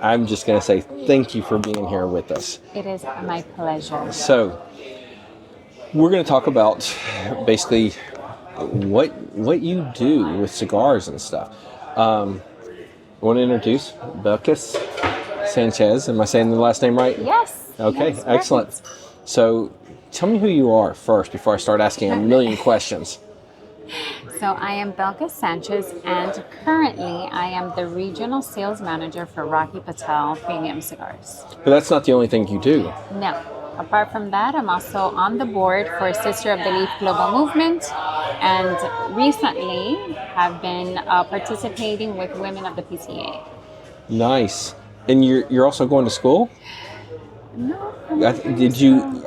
I'm just going to say thank you for being here with us. It is my pleasure. So, we're going to talk about basically what you do with cigars and stuff. I want to introduce Belkys Sanchez. Am I saying the last name right? Yes. Okay, yes, excellent. So, tell me who you are first before I start asking a million questions. So I am Belkys Sanchez, and currently I am the Regional Sales Manager for Rocky Patel Premium Cigars. But that's not the only thing you do. No. Apart from that, I'm also on the board for Sister of the Leaf Global Movement, and recently have been participating with Women of the PCA. Nice. And you're also going to school? No. I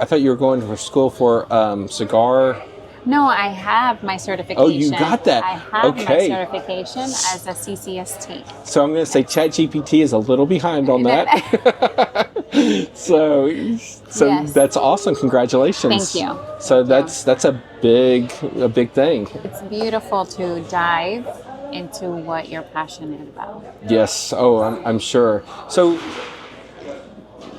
thought you were going to school for cigar. No, I have my certification. Oh, you got that. I have my Okay. certification as a CCST. So I'm going to say ChatGPT is a little behind on that. So Yes. that's awesome. Congratulations. Thank you. So that's a big thing. It's beautiful to dive into what you're passionate about. Yes. Oh, I'm sure. So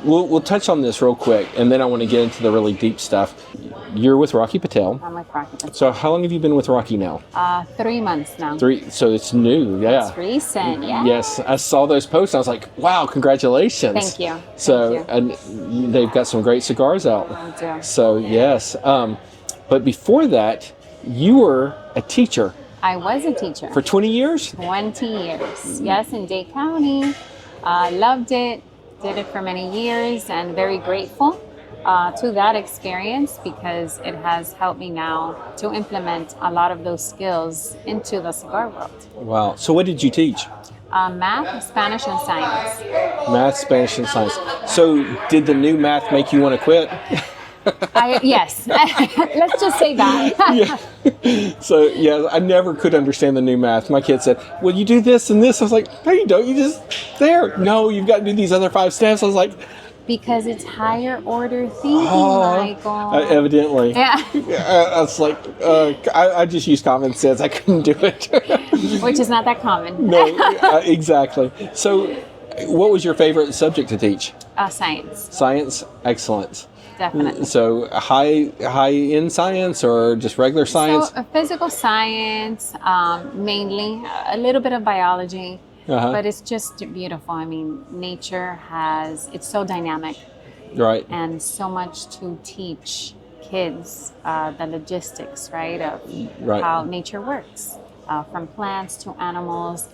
we'll touch on this real quick, and then I want to get into the really deep stuff. You're with Rocky Patel. I'm with Rocky Patel. So how long have you been with Rocky now? 3 months now. 3. So it's new. Yeah. It's recent, yeah. Yes, I saw those posts. I was like, "Wow, congratulations!" Thank you. So, Thank and they've got some great cigars out. I do. So yes, but before that, you were a teacher I was a teacher for 20 years. 20 years. Yes, in Dade County. Loved it. Did it for many years, and very grateful to that experience, because it has helped me now to implement a lot of those skills into the cigar world. Wow. So what did you teach? Math, Spanish, and science. Math, Spanish, and science. So did the new math make you want to quit? Yes, let's just say that. Yeah. So yeah, I never could understand the new math. My kid said, "Well, you do this and this." I was like, "No, you don't. You just there. No, you've got to do these other 5 steps." I was like, Because it's higher order thinking, Michael. Evidently. Yeah. I was like, I just used common sense. I couldn't do it. Which is not that common. No, exactly. So, what was your favorite subject to teach? Science, Science, excellent. definitely. So, high in science or just regular science? So, physical science, mainly, a little bit of biology, but it's just beautiful. I mean, nature it's so dynamic, Right. and so much to teach kids the logistics, right, of Right. how nature works, from plants to animals,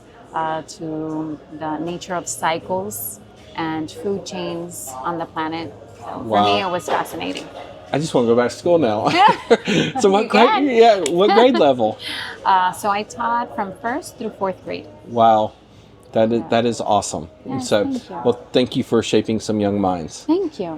to the nature of cycles and food chains on the planet. So for me, it was fascinating. I just want to go back to school now. So what You can. grade? Yeah, what grade level? So I taught from 1st through 4th grade. Wow, that is awesome. Yes, So, thank you. well, thank you for shaping some young minds. Thank you.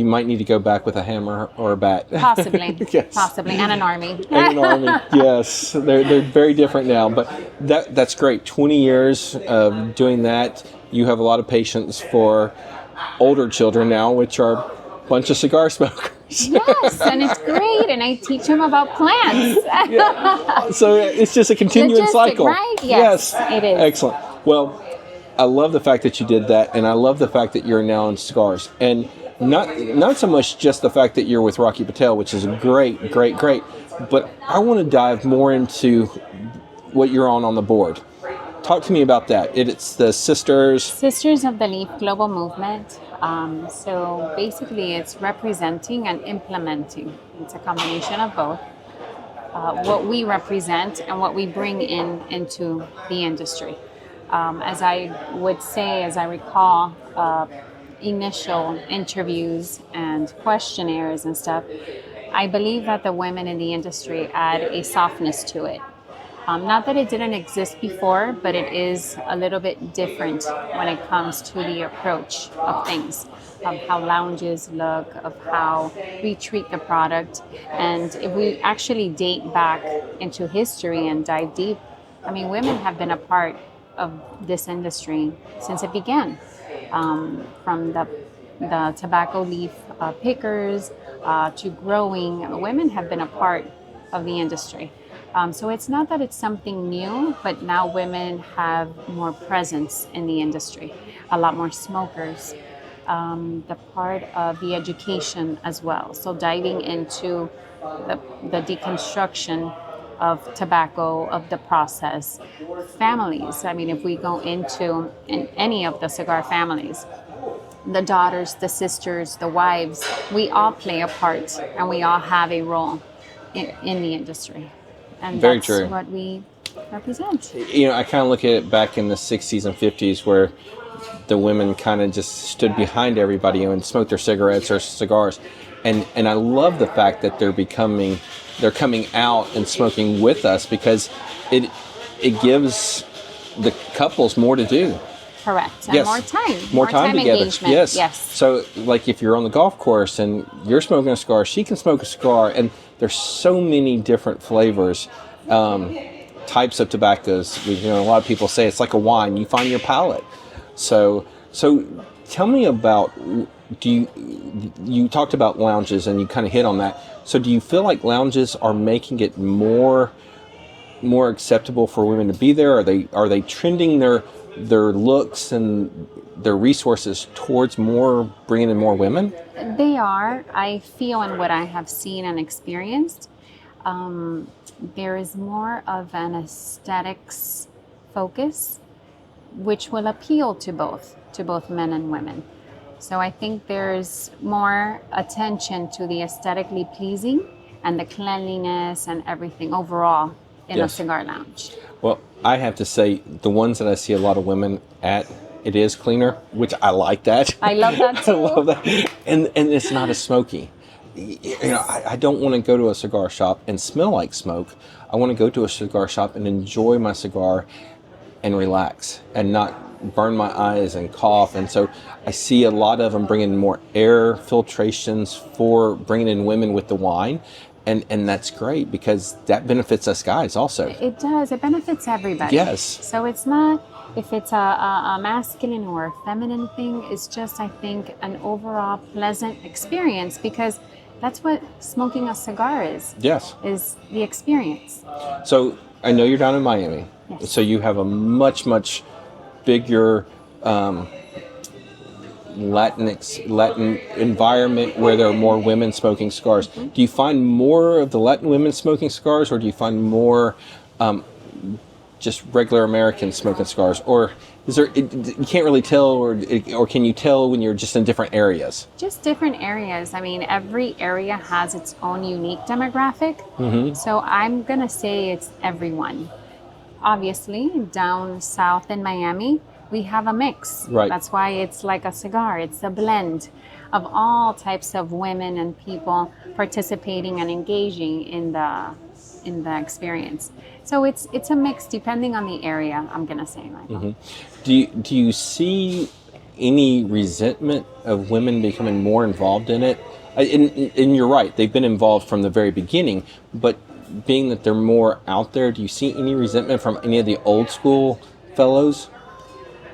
You might need to go back with a hammer or a bat. Possibly. Yes. Possibly. And an army. And an army. Yes, they're very different now, but that's great. 20 years of doing that. You have a lot of patience for older children now, which are a bunch of cigar smokers. Yes, and it's great. And I teach them about plants. Yeah. So it's just a continuing Logistic, cycle. right? Yes, it is. Excellent. Well, I love the fact that you did that, and I love the fact that you're now in cigars. And not so much just the fact that you're with Rocky Patel, which is great, but I want to dive more into what you're on the board. Talk to me about that. It's the Sisters of the Leaf Global Movement. So basically, it's representing and implementing. It's a combination of both. What we represent and what we bring into the industry. As I would say, as I recall, initial interviews and questionnaires and stuff, I believe that the women in the industry add a softness to it. Not that it didn't exist before, but it is a little bit different when it comes to the approach of things, of how lounges look, of how we treat the product. And if we actually date back into history and dive deep, I mean, women have been a part of this industry since it began, from the tobacco leaf pickers to growing. Women have been a part of the industry. So it's not that it's something new, but now women have more presence in the industry, a lot more smokers. The part of the education as well. So diving into the deconstruction of tobacco, of the process, families. I mean, if we go into in any of the cigar families, the daughters, the sisters, the wives, we all play a part and we all have a role in the industry. And Very that's true. what we represent. I kind of look at it back in the 60s and 50s where the women kind of just stood behind everybody and smoked their cigarettes or cigars. And I love the fact that they're coming out and smoking with us, because it gives the couples more to do. Correct. And Yes. More time together. engagement. Yes. So like if you're on the golf course and you're smoking a cigar, she can smoke a cigar, and there's so many different flavors, types of tobaccos. A lot of people say it's like a wine. You find your palate. So tell me about, you talked about lounges and you kind of hit on that. So do you feel like lounges are making it more acceptable for women to be there? Are they trending their looks and their resources towards bringing in more women? They are. I feel, in what I have seen and experienced, there is more of an aesthetics focus, which will appeal to both men and women. So I think there's more attention to the aesthetically pleasing and the cleanliness and everything overall in a cigar lounge. Well, I have to say, the ones that I see a lot of women at, it is cleaner, which I like that. I love that too. I love that. And it's not as smoky. I don't want to go to a cigar shop and smell like smoke. I want to go to a cigar shop and enjoy my cigar and relax and not burn my eyes and cough. And so I see a lot of them bringing more air filtrations for bringing in women with the wine. And that's great, because that benefits us guys also. It does. It benefits everybody. Yes. So it's not if it's a masculine or a feminine thing. It's just, I think, an overall pleasant experience, because that's what smoking a cigar is. Yes. Is the experience. So I know you're down in Miami. Yes. So you have a much, much bigger Latin environment where there are more women smoking cigars. Mm-hmm. Do you find more of the Latin women smoking cigars, or do you find more just regular Americans smoking cigars? Or is there, you can't really tell, or can you tell when you're just in different areas? Just different areas. I mean, every area has its own unique demographic. Mm-hmm. So I'm going to say it's everyone. Obviously, down south in Miami, we have a mix. Right. That's why it's like a cigar. It's a blend of all types of women and people participating and engaging in the experience. So it's a mix depending on the area, I'm gonna say, Michael. Mm-hmm. Do you see any resentment of women becoming more involved in it? And you're right, they've been involved from the very beginning, but being that they're more out there, do you see any resentment from any of the old school fellows?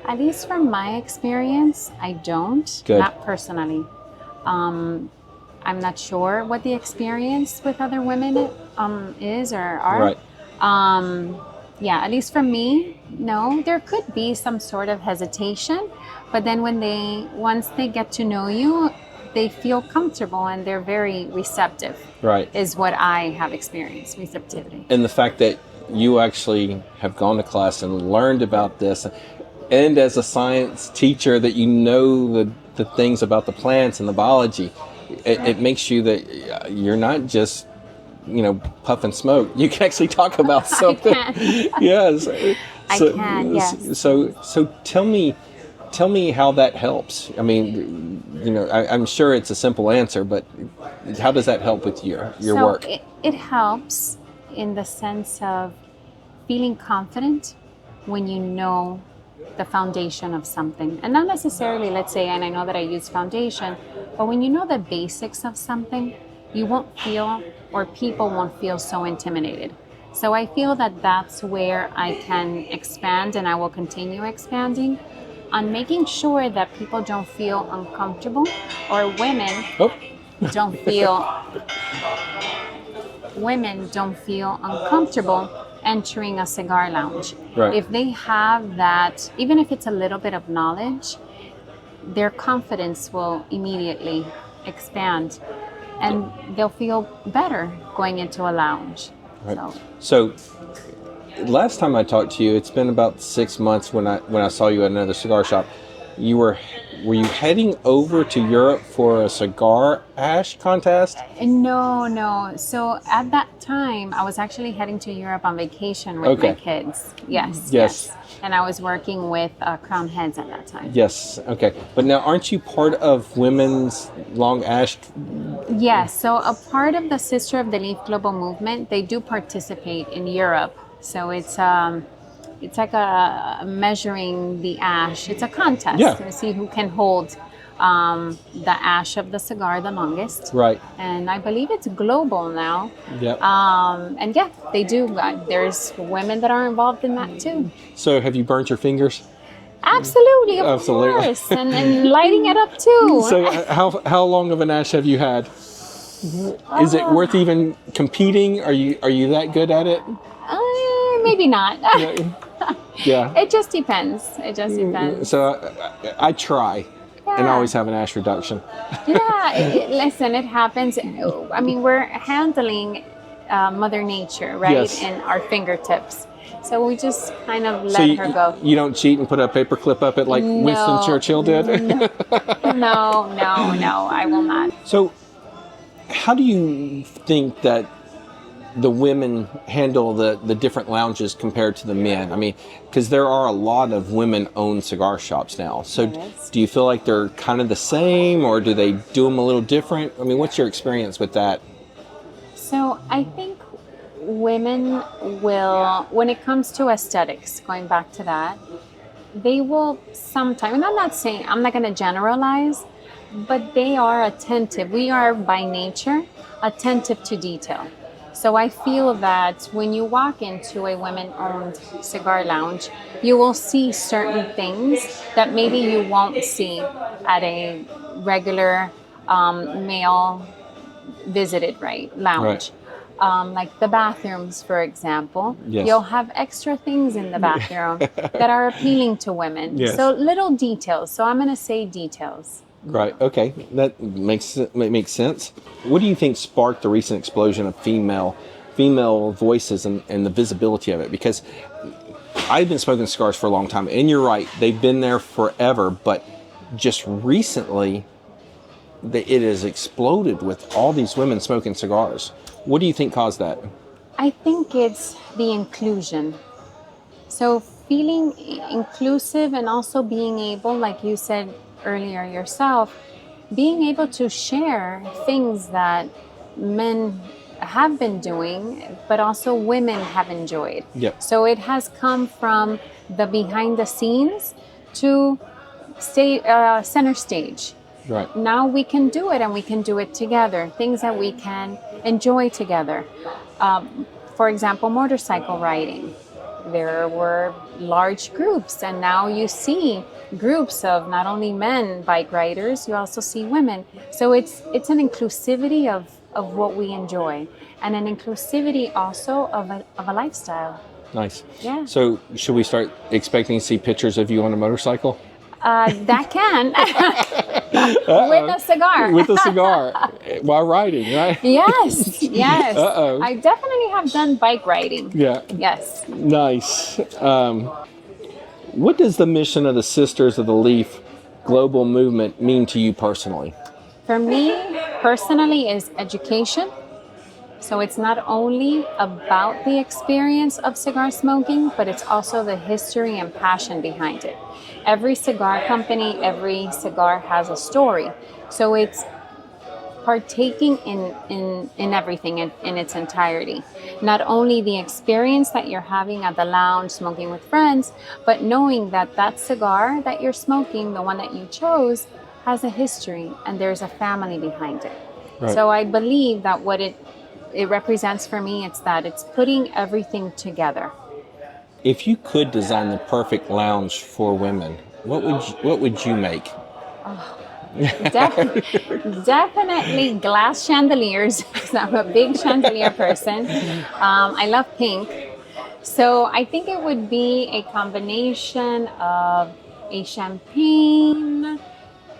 At least from my experience, I don't. Good. Not personally. I'm not sure what the experience with other women is or are. Right. Yeah, at least for me, no. There could be some sort of hesitation, but then once they get to know you, they feel comfortable and they're very receptive. Right. Is what I have experienced, receptivity. And the fact that you actually have gone to class and learned about this, and as a science teacher that you know the things about the plants and the biology, it makes you that you're not just, puff and smoke. You can actually talk about something. I can. Yes. I can, yes. So tell me how that helps. I mean, I'm sure it's a simple answer, but how does that help with your work? It helps in the sense of feeling confident when you know the foundation of something. And not necessarily, let's say, and I know that I use foundation, but when you know the basics of something, you won't feel, or people won't feel so intimidated. So I feel that that's where I can expand, and I will continue expanding on making sure that people don't feel uncomfortable, or women don't feel women don't feel uncomfortable entering a cigar lounge. Right. If they have that, even if it's a little bit of knowledge, their confidence will immediately expand and they'll feel better going into a lounge. Right. So last time I talked to you, it's been about 6 months when I saw you at another cigar shop. Were you heading over to Europe for a cigar ash contest? No. So at that time, I was actually heading to Europe on vacation with my kids. Yes. And I was working with Crown Heads at that time. Yes. Okay. But now, aren't you part of Women's Long Ash? Yes. So a part of the Sister of the Leaf Global Movement, they do participate in Europe. So it's like a measuring the ash. It's a contest to see who can hold the ash of the cigar the longest. Right. And I believe it's global now. Yep. And yeah, they do. There's women that are involved in that too. So have you burnt your fingers? Absolutely, of course. And lighting it up too. So how long of an ash have you had? Is it worth even competing? Are you that good at it? Maybe not. Yeah. It just depends. So I try. And always have an ash reduction. Listen, it happens. I mean, we're handling Mother Nature, right? Yes. In our fingertips. So we just kind of let her go. You don't cheat and put a paper clip up it like Winston Churchill did? No, I will not. So how do you think that the women handle the different lounges compared to the men? I mean, because there are a lot of women-owned cigar shops now. So do you feel like they're kind of the same, or do they do them a little different? I mean, what's your experience with that? So I think women will, when it comes to aesthetics, going back to that, they will sometimes, and I'm not going to generalize, but they are attentive. We are by nature attentive to detail. So I feel that when you walk into a women-owned cigar lounge, you will see certain things that maybe you won't see at a regular male visited lounge. Right. Like the bathrooms, for example. Yes. You'll have extra things in the bathroom that are appealing to women. Yes. So little details. So I'm going to say details. Right. Okay. That makes sense. What do you think sparked the recent explosion of female voices and the visibility of it? Because I've been smoking cigars for a long time, and you're right, they've been there forever, but just recently it has exploded with all these women smoking cigars. What do you think caused that? I think it's the inclusion. So feeling inclusive and also being able, like you said earlier yourself, being able to share things that men have been doing, but also women have enjoyed. Yep. So it has come from the behind the scenes to center stage. Right. Now we can do it, and we can do it together. Things that we can enjoy together. For example, motorcycle riding. There were large groups, and now you see groups of not only men bike riders, you also see women. So it's an inclusivity of what we enjoy, and an inclusivity also of a lifestyle. Nice. Yeah. So should we start expecting to see pictures of you on a motorcycle? That can. With a cigar. With a cigar while riding, right? Yes. Uh-oh. I definitely have done bike riding. Yeah. Yes. Nice. What does the mission of the Sisters of the Leaf global movement mean to you personally? For me, personally, is education. So it's not only about the experience of cigar smoking, but it's also the history and passion behind it. Every cigar company, every cigar has a story. So it's partaking in everything in its entirety. Not only the experience that you're having at the lounge, smoking with friends, but knowing that cigar that you're smoking, the one that you chose, has a history and there's a family behind it. Right. So I believe that what it represents for me, it's putting everything together. If you could design the perfect lounge for women, what would you make? Oh, Definitely glass chandeliers, because I'm a big chandelier person. I love pink. So I think it would be a combination of a champagne,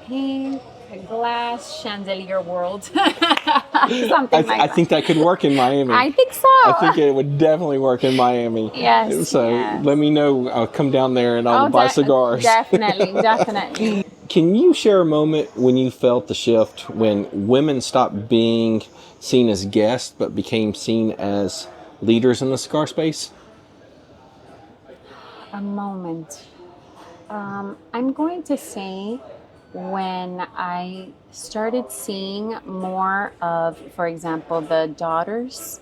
pink, glass chandelier world. Something like I that. think that could work in Miami. I think so. I think it would definitely work in Miami. Yes. So yes. let me know. I'll come down there and I'll buy cigars. Definitely, definitely. Can you share a moment when you felt the shift when women stopped being seen as guests but became seen as leaders in the cigar space? A moment. I'm going to say when I started seeing more of, for example, the daughters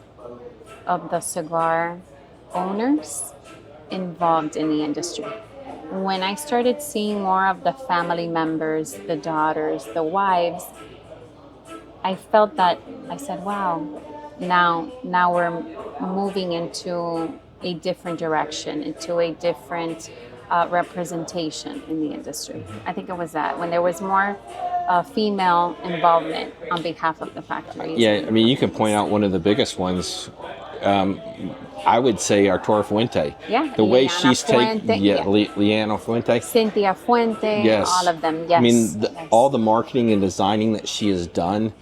of the cigar owners involved in the industry. When I started seeing more of the family members, the daughters, the wives, I felt that I said, wow, now we're moving into a different direction, into a different representation in the industry. I think it was that when there was more female involvement on behalf of the factories. Yeah, I mean, you can point out one of the biggest ones. I would say Arturo Fuente. Yeah, The way Liana she's taken, Fuente, yeah. Liana Fuente. Cynthia Fuente, Yes. all of them, yes. I mean, yes. all the marketing and designing that she has done,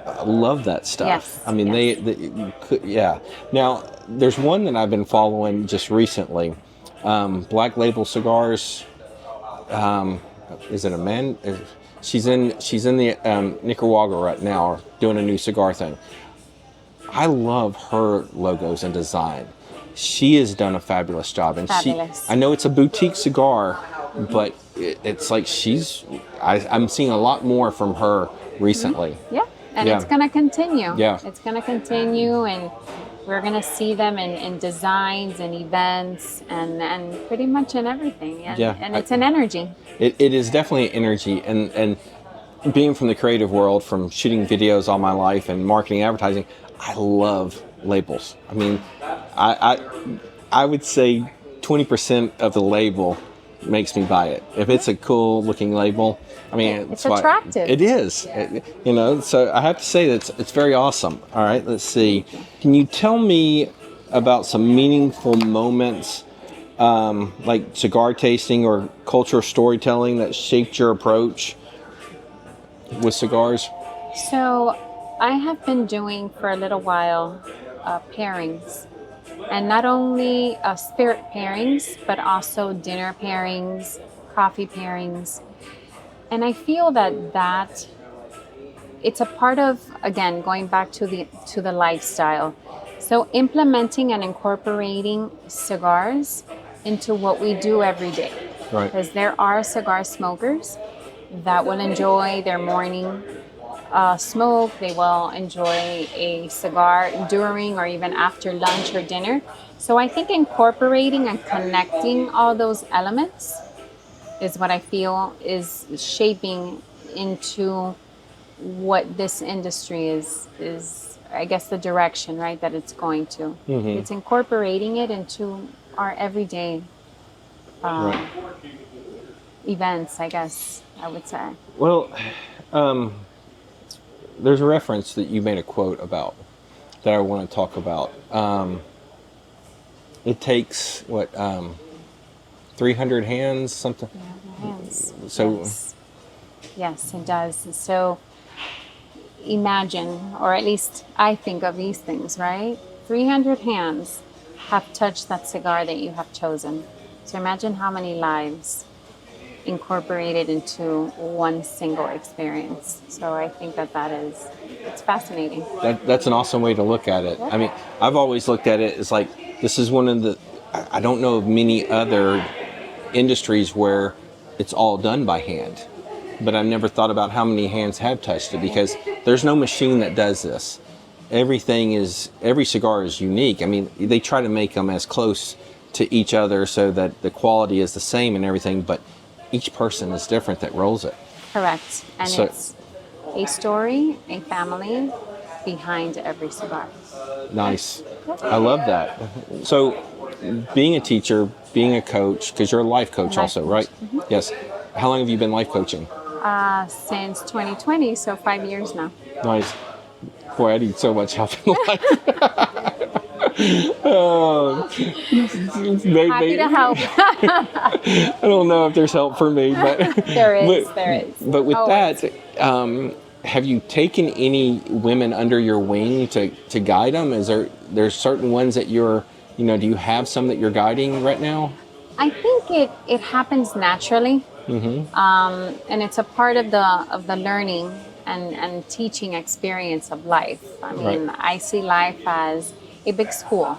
I love that stuff. Yes, I mean, yes. yeah. Now, there's one that I've been following just recently. Black Label Cigars. Is it a man? She's in the Nicaragua right now, doing a new cigar thing. I love her logos and design. She has done a fabulous job, and Fabulous. I know it's a boutique cigar, but it's like I'm seeing a lot more from her recently. Yeah, and Yeah. it's going to continue. Yeah. It's going to continue, and we're going to see them in designs and events and pretty much in everything. And, Yeah. and it's an energy. It is definitely energy, and being from the creative world, from shooting videos all my life and marketing, advertising, I love labels. I mean, I would say 20% of the label makes me buy it. If it's a cool looking label, I mean, It's attractive. It is, so I have to say that it's very awesome. All right, let's see. Can you tell me about some meaningful moments, like cigar tasting or cultural storytelling that shaped your approach with cigars? So I have been doing for a little while pairings. And not only spirit pairings, but also dinner pairings, coffee pairings. And I feel that it's a part of, again, going back to the lifestyle. So implementing and incorporating cigars into what we do every day. Right. Because there are cigar smokers that will enjoy their morning smoke. They will enjoy a cigar during or even after lunch or dinner. So I think incorporating and connecting all those elements is what I feel is shaping into what this industry is I guess the direction, right, that it's going to. Mm-hmm. It's incorporating it into our everyday Right. events, I guess I would say. Well, there's a reference that you made a quote about that I want to talk about. It takes 300 hands, something. Yeah, hands. So yes, it does. So imagine, or at least I think of these things, right? 300 hands have touched that cigar that you have chosen. So imagine how many lives incorporated into one single experience. So I think it's fascinating. that's an awesome way to look at it. I mean, I've always looked at it as like, this is one of the, I don't know of many other industries where it's all done by hand. But I've never thought about how many hands have touched it, because there's no machine that does this. Every cigar is unique. I mean, they try to make them as close to each other so that the quality is the same and everything, but each person is different that rolls it. Correct. And So- it's a story, a family behind every cigar. Nice. I love that. So, being a teacher, being a coach, because you're a life coach Life also, coach. right? Yes. How long have you been life coaching? Since 2020, so 5 years now. Nice. Boy, I need so much help in life. Oh, Happy to help. I don't know if there's help for me, but There is. But with Always. that, have you taken any women under your wing to guide them? Is there's certain ones that you're, do you have some that you're guiding right now? I think it happens naturally, and it's a part of the learning and teaching experience of life. I mean, Right. I see life as a big school,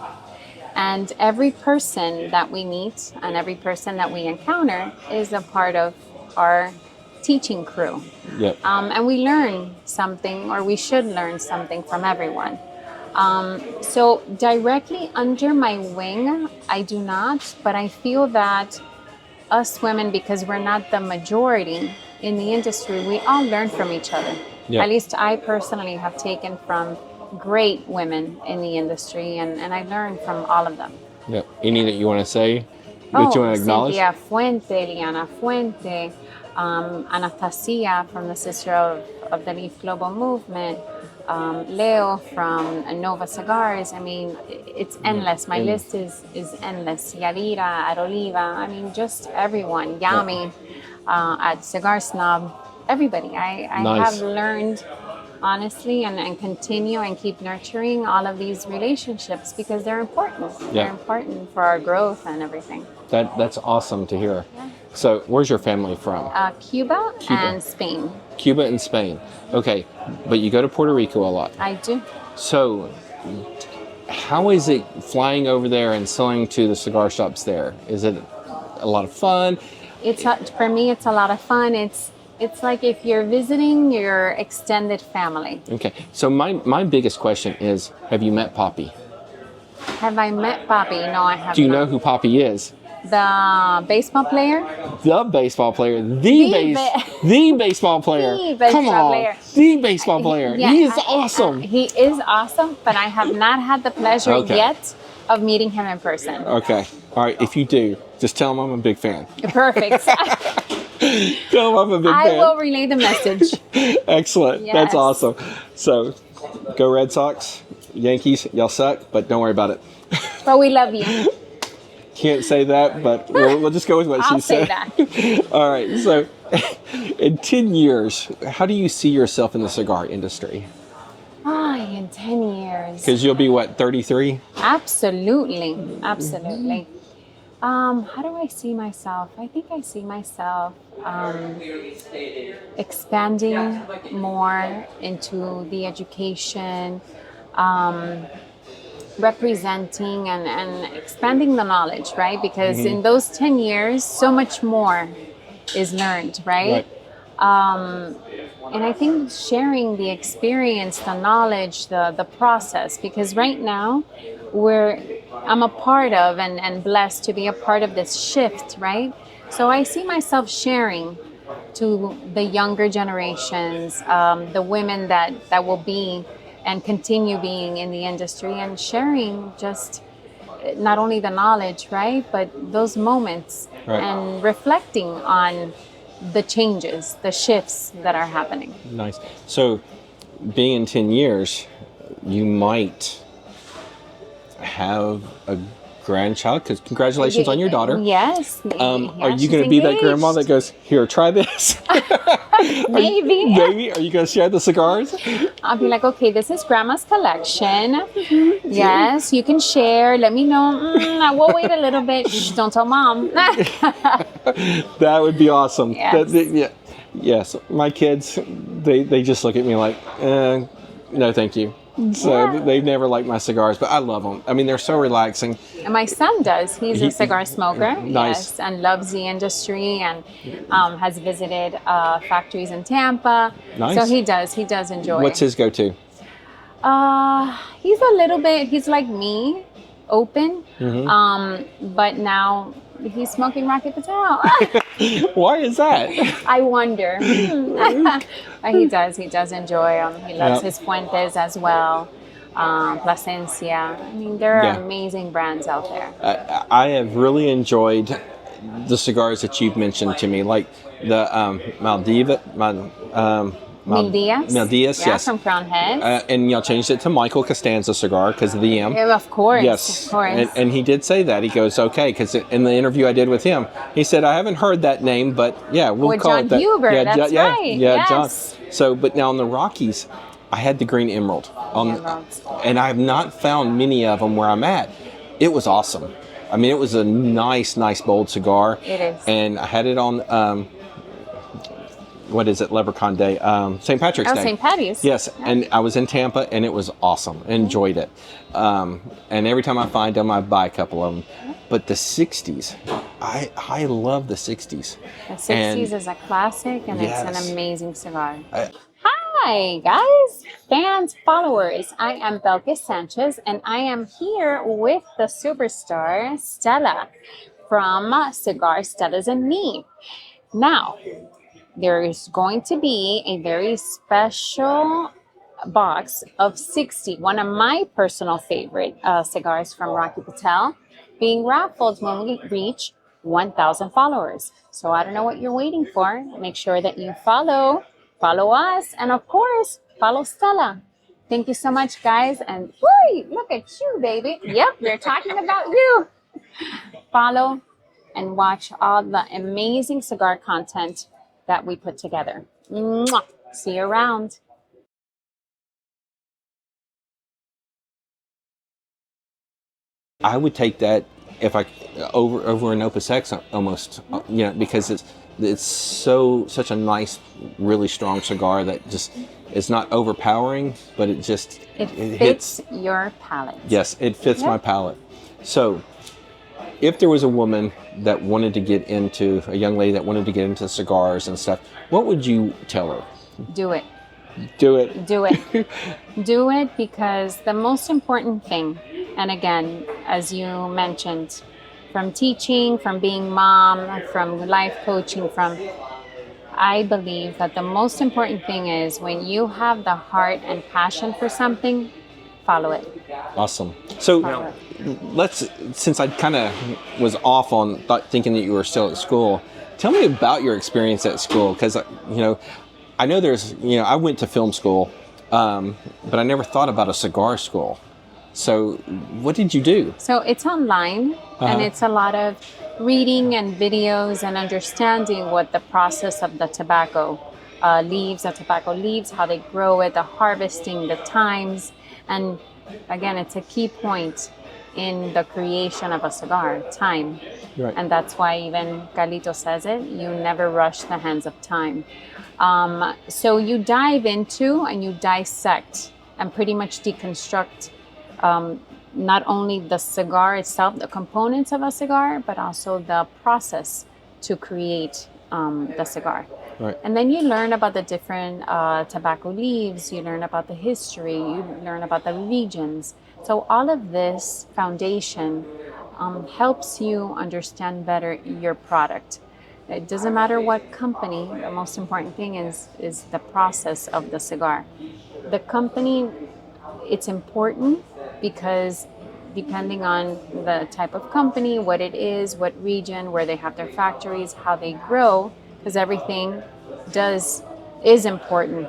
and every person that we meet and every person that we encounter is a part of our teaching crew. Yep. And we learn something, or we should learn something from everyone. So directly under my wing, I do not, but I feel that us women, because we're not the majority in the industry, we all learn from each other. Yeah. At least I personally have taken from great women in the industry, and I learned from all of them. Yep. Any that you want to say? That you want to acknowledge? Cynthia Fuente, Liana Fuente, Anastasia from the Sister of the Leaf Global Movement, Leo from Nova Cigars. I mean, it's endless. My list is endless. Yadira at Oliva. I mean, just everyone. Yami at Cigar Snob. Everybody. I Nice. have learned, honestly, and continue and keep nurturing all of these relationships because they're important. Yeah. They're important for our growth and everything. That's awesome to hear. So, where's your family from? Cuba and Spain. Cuba and Spain. Okay, but you go to Puerto Rico a lot. I do. So, how is it flying over there and selling to the cigar shops there? Is it a lot of fun? For me, it's a lot of fun. It's like if you're visiting your extended family. Okay, so my biggest question is, have you met Poppy? Have I met Bobby? No, I have Do you not. know who Poppy is? The baseball player? The baseball player. The baseball player. The baseball Come on. player. The baseball player. Yeah, He is awesome. He is awesome, but I have not had the pleasure Okay. yet of meeting him in person. Okay. All right, if you do, just tell him I'm a big fan. Perfect. Tell him I'm a big I fan. will relay the message. Excellent. That's Yes. awesome. So, go Red Sox. Yankees, y'all suck, but don't worry about it. But we love you. Can't say that, but we'll just go with what I'll she say said. that. All right. So, in 10 years, how do you see yourself in the cigar industry? In 10 years. Because you'll be, what, 33? Absolutely. Absolutely. How do I see myself? I think I see myself expanding more into the education, representing and expanding the knowledge, right? Because in those 10 years, so much more is learned, right? And I think sharing the experience, the knowledge, the process, because right now I'm a part of and blessed to be a part of this shift, right? So I see myself sharing to the younger generations, the women that will be and continue being in the industry, and sharing just not only the knowledge, right, but those moments and reflecting on the changes, the shifts that are happening. Nice. So, being in 10 years, you might have a grandchild, because congratulations on your daughter. Yes. Are you going to be that grandma that goes, here, try this? Maybe. Maybe. Are you going to share the cigars? I'll be like, okay, this is grandma's collection. Yes, you can share. Let me know. We'll wait a little bit. Shh, don't tell mom. That would be awesome. Yes. Yes. My kids, they just look at me like, no, thank you. So they've never liked my cigars, but I love them. I mean, they're so relaxing. And my son does. He's a cigar smoker. Nice. Yes, and loves the industry and has visited factories in Tampa. Nice. So he does enjoy. What's his go-to? He's a little bit, he's like me, open. But now he's smoking Rocky Patel. Why is that? I wonder. But he does enjoy them. He loves his Fuentes as well. Plasencia. I mean, there are amazing brands out there. I have really enjoyed the cigars that you've mentioned to me. Like Mildias. Mildias, Yeah, yes. from Crown Heads. And y'all changed it to Michael Costanza cigar because of the M. Yeah, of course. Yes, Of course. and he did say that. He goes, okay, because in the interview I did with him, he said, I haven't heard that name, but yeah, we'll With call John it that. Huber, Yeah, that's right. Yeah, Yes. John. So, but now on the Rockies, I had the green emerald, and I have not found many of them where I'm at. It was awesome. I mean, it was a nice, bold cigar. It is. And I had it on, what is it, Leprechaun Day, St. Patrick's Day. St. Patty's. Yes, yeah. And I was in Tampa, and it was awesome. Enjoyed it. And every time I find them, I buy a couple of them. But the 60s, I love the 60s. The 60s is a classic, and yes. It's an amazing cigar. Hi, guys, fans, followers. I am Belkys Sanchez, and I am here with the superstar Stella from Cigar Stella's and Me. Now, there is going to be a very special box of 60, one of my personal favorite cigars from Rocky Patel, being raffled when we reach 1,000 followers. So I don't know what you're waiting for. Make sure that you follow us, and of course, follow Stella. Thank you so much, guys. And whoo, look at you, baby. Yep, we're talking about you. Follow and watch all the amazing cigar content that we put together. Mwah. See you around. I would take that if I over an Opus X almost, because it's such a nice, really strong cigar that just is not overpowering, but it fits your palate. Yes, it fits my palate. So, if there was a woman that wanted to get into, a young lady that wanted to get into cigars and stuff, what would you tell her? Do it. Do it. Do it. Do it, because the most important thing, and again, as you mentioned, from teaching, from being mom, from life coaching, I believe that the most important thing is when you have the heart and passion for something, follow it. Awesome. So since I kind of was off on thinking that you were still at school, tell me about your experience at school, because I know I went to film school, but I never thought about a cigar school. So what did you do? So it's online, and it's a lot of reading and videos and understanding what the process of the tobacco leaves, how they grow it, the harvesting, the times. And again, it's a key point in the creation of a cigar, time. Right. And that's why even Carlito says it, you never rush the hands of time. So you dive into and you dissect and pretty much deconstruct not only the cigar itself, the components of a cigar, but also the process to create the cigar. Right. And then you learn about the different tobacco leaves, you learn about the history, you learn about the regions. So all of this foundation helps you understand better your product. It doesn't matter what company, the most important thing is the process of the cigar. The company, it's important because depending on the type of company, what it is, what region, where they have their factories, how they grow, because everything is important.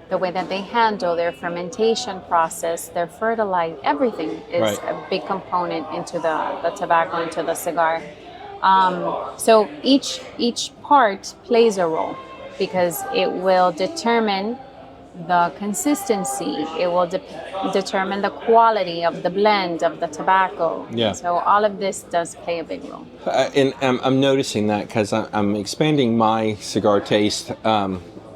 The way that they handle their fermentation process, their fertilizer, everything is a big component into the tobacco, into the cigar. So each part plays a role because it will determine the consistency. It will determine the quality of the blend of the tobacco. Yeah. So all of this does play a big role. And I'm noticing that because I'm expanding my cigar taste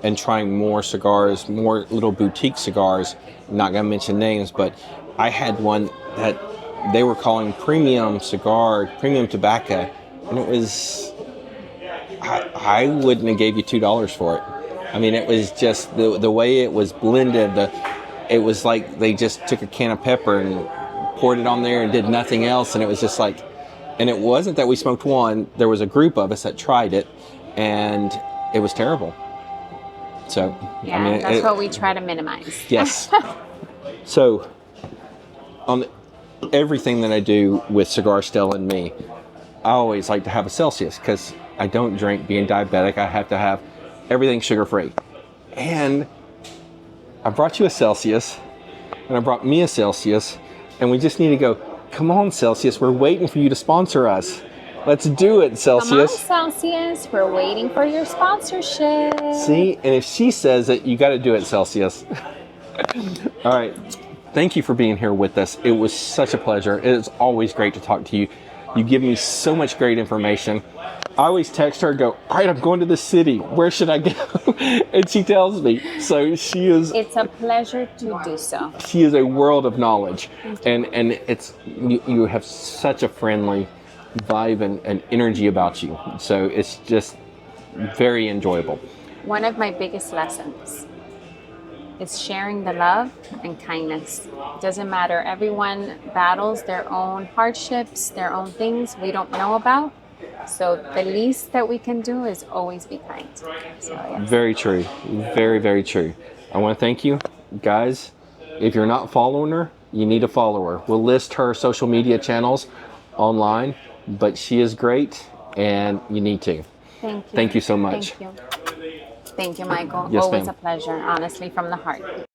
and trying more cigars, more little boutique cigars. I'm not going to mention names, but I had one that they were calling premium tobacco, and it was, I wouldn't have gave you $2 for it. I mean, it was just the way it was blended. It was like they just took a can of pepper and poured it on there and did nothing else. And it was just like, and it wasn't that we smoked one. There was a group of us that tried it, and it was terrible. So, yeah, I mean, that's what we try to minimize. Yes. So, on everything that I do with Cigar Stella and Me, I always like to have a Celsius because I don't drink. Being diabetic, I have to have everything sugar-free. And I brought you a Celsius, and I brought me a Celsius, and we just need to go, come on, Celsius, we're waiting for you to sponsor us. Let's do it, Celsius. Come on, Celsius. We're waiting for your sponsorship. See, and if she says it, you got to do it, Celsius. All right. Thank you for being here with us. It was such a pleasure. It is always great to talk to you. You give me so much great information. I always text her and go, all right, I'm going to the city. Where should I go? And she tells me. So she is... It's a pleasure to do so. She is a world of knowledge. And it's you have such a friendly vibe and energy about you. So it's just very enjoyable. One of my biggest lessons is sharing the love and kindness. It doesn't matter. Everyone battles their own hardships, their own things we don't know about. So the least that we can do is always be kind. So, yes. Very true. Very, very true. I want to thank you. Guys, if you're not following her, you need to follow her. We'll list her social media channels online, but she is great and you need to. Thank you. Thank you so much. Thank you. Thank you, Michael. Yes, Always ma'am. a pleasure, honestly, from the heart.